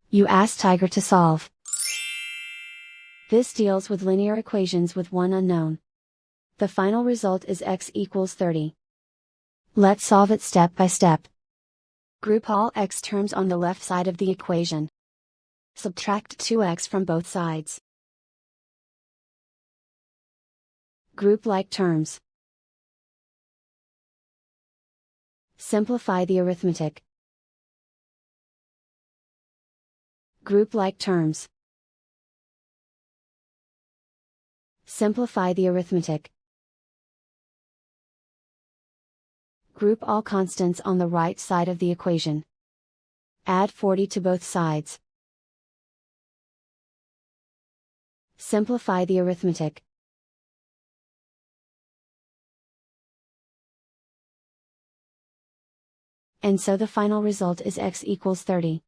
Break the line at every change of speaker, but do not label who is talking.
You ask Tiger to solve. This deals with linear equations with one unknown. The final result is x equals 30. Let's solve it step by step. Group all x terms on the left side of the equation. Subtract 2x from both sides. Group like terms. Simplify the arithmetic. Group like terms. Simplify the arithmetic. Group all constants on the right side of the equation. Add 40 to both sides. Simplify the arithmetic. And so the final result is x equals 30.